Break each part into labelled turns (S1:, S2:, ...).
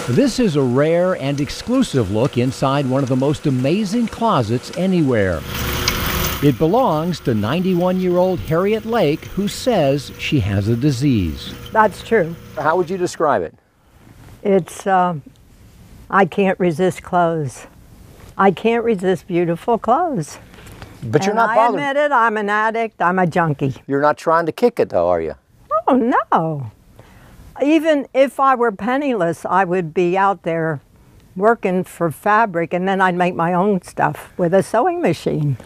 S1: This is a rare and exclusive look inside one of the most amazing closets anywhere. It belongs to 91-year-old Harriet Lake, who says she has a disease.
S2: That's true.
S1: How would you describe it?
S2: It's, I can't resist clothes. I can't resist beautiful clothes.
S1: But you're not bothered.
S2: I admit it, I'm an addict, I'm a junkie.
S1: You're not trying to kick it, though, are you?
S2: Oh, no. Even if I were penniless, I would be out there working for fabric, and then I'd make my own stuff with a sewing machine.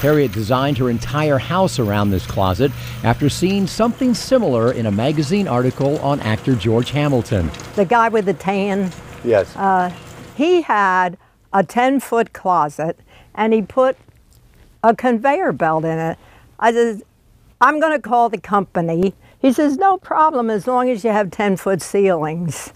S1: Harriet designed her entire house around this closet after seeing something similar in a magazine article on actor George Hamilton.
S2: The guy with the tan?
S1: Yes.
S2: He had a 10-foot closet, and he put a conveyor belt in it. I said, I'm going to call the company. He says, no problem, as long as you have 10-foot ceilings.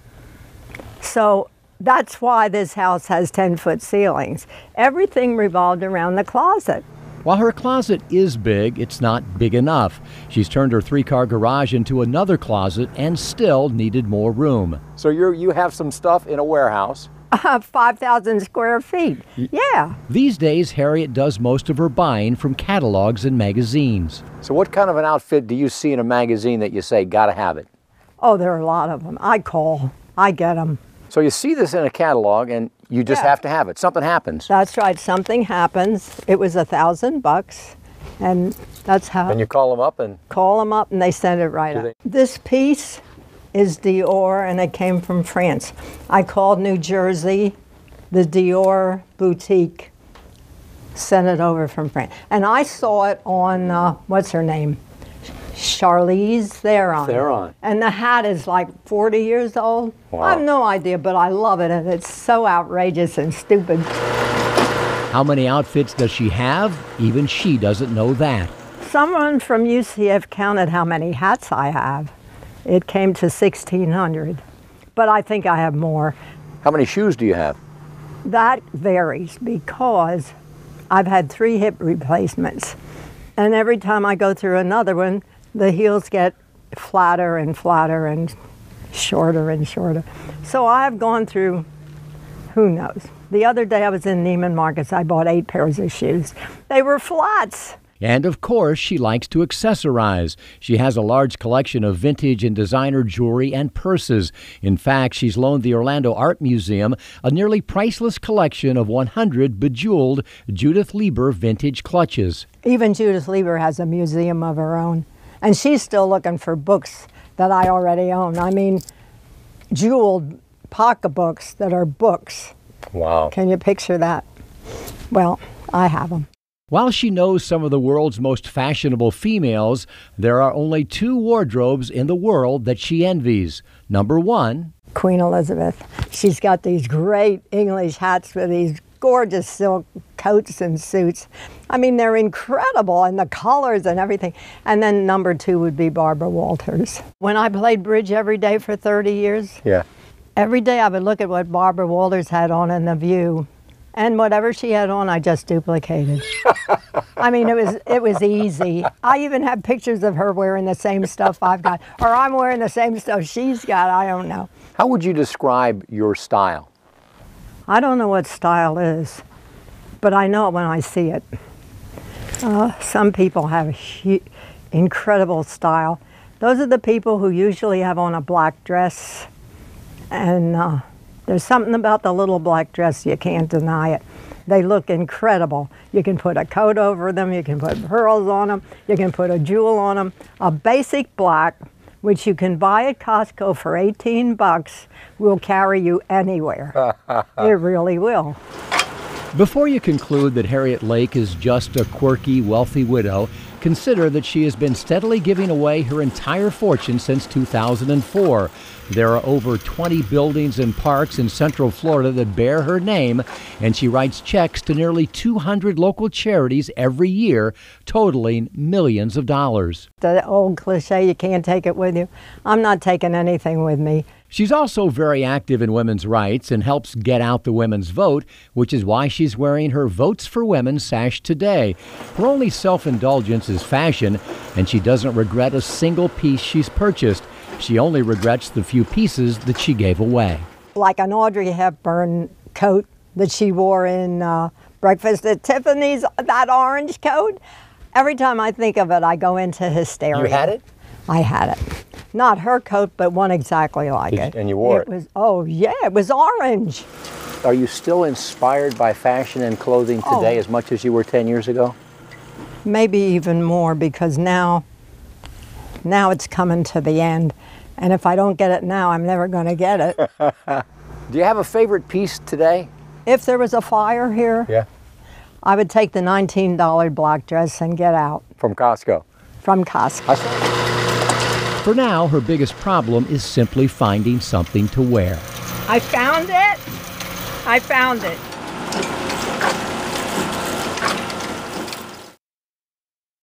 S2: So that's why this house has 10-foot ceilings. Everything revolved around the closet.
S1: While her closet is big, it's not big enough. She's turned her 3-car garage into another closet and still needed more room. So you have some stuff in a warehouse?
S2: 5,000 square feet, yeah.
S1: These days, Harriet does most of her buying from catalogs and magazines. So what kind of an outfit do you see in a magazine that you say, gotta have it?
S2: Oh, there are a lot of them. I call, I get them.
S1: So you see this in a catalog and you just have to have it. Something happens.
S2: That's right, something happens. It was $1,000 and that's how.
S1: And you call them up and?
S2: Call them up and they send it right up. This piece is Dior and it came from France. I called New Jersey, the Dior boutique sent it over from France. And I saw it on, what's her name? Charlize Theron. And the hat is like 40 years old. Wow. I have no idea, but I love it, and it's so outrageous and stupid.
S1: How many outfits does she have? Even she doesn't know that.
S2: Someone from UCF counted how many hats I have. It came to 1,600, but I think I have more.
S1: How many shoes do you have?
S2: That varies because I've had 3 hip replacements, and every time I go through another one, the heels get flatter and flatter and shorter and shorter. So I've gone through, who knows. The other day I was in Neiman Marcus, I bought 8 pairs of shoes. They were flats.
S1: And of course, she likes to accessorize. She has a large collection of vintage and designer jewelry and purses. In fact, she's loaned the Orlando Art Museum a nearly priceless collection of 100 bejeweled Judith Leiber vintage clutches.
S2: Even Judith Leiber has a museum of her own. And she's still looking for books that I already own. I mean, jeweled pocketbooks that are books.
S1: Wow.
S2: Can you picture that? Well, I have them.
S1: While she knows some of the world's most fashionable females, there are only 2 wardrobes in the world that she envies. Number 1,
S2: Queen Elizabeth. She's got these great English hats with these gorgeous silk coats and suits. I mean, they're incredible, and the colors and everything. And then number 2 would be Barbara Walters. When I played bridge every day for 30 years, every day I would look at what Barbara Walters had on in The View, and whatever she had on, I just duplicated. I mean, it was easy. I even have pictures of her wearing the same stuff I've got, or I'm wearing the same stuff she's got, I don't know.
S1: How would you describe your style?
S2: I don't know what style is, but I know it when I see it. Some people have incredible style. Those are the people who usually have on a black dress, and there's something about the little black dress, you can't deny it. They look incredible. You can put a coat over them, you can put pearls on them, you can put a jewel on them. A basic black, which you can buy at Costco for 18 bucks, will carry you anywhere. It really will.
S1: Before you conclude that Harriet Lake is just a quirky, wealthy widow, consider that she has been steadily giving away her entire fortune since 2004. There are over 20 buildings and parks in Central Florida that bear her name, and she writes checks to nearly 200 local charities every year, totaling millions of dollars.
S2: The old cliche, you can't take it with you. I'm not taking anything with me.
S1: She's also very active in women's rights and helps get out the women's vote, which is why she's wearing her Votes for Women sash today. Her only self-indulgence is fashion, and she doesn't regret a single piece she's purchased. She only regrets the few pieces that she gave away.
S2: Like an Audrey Hepburn coat that she wore in Breakfast at Tiffany's, that orange coat. Every time I think of it, I go into hysteria.
S1: You had it?
S2: I had it. Not her coat, but one exactly like it.
S1: And you wore it?
S2: Oh, yeah, it was orange.
S1: Are you still inspired by fashion and clothing today as much as you were 10 years ago?
S2: Maybe even more, because now it's coming to the end. And if I don't get it now, I'm never going to get it.
S1: Do you have a favorite piece today?
S2: If there was a fire here,
S1: Yeah.
S2: I would take the $19 black dress and get out.
S1: From Costco?
S2: From Costco.
S1: For now, her biggest problem is simply finding something to wear.
S2: I found it. I found it.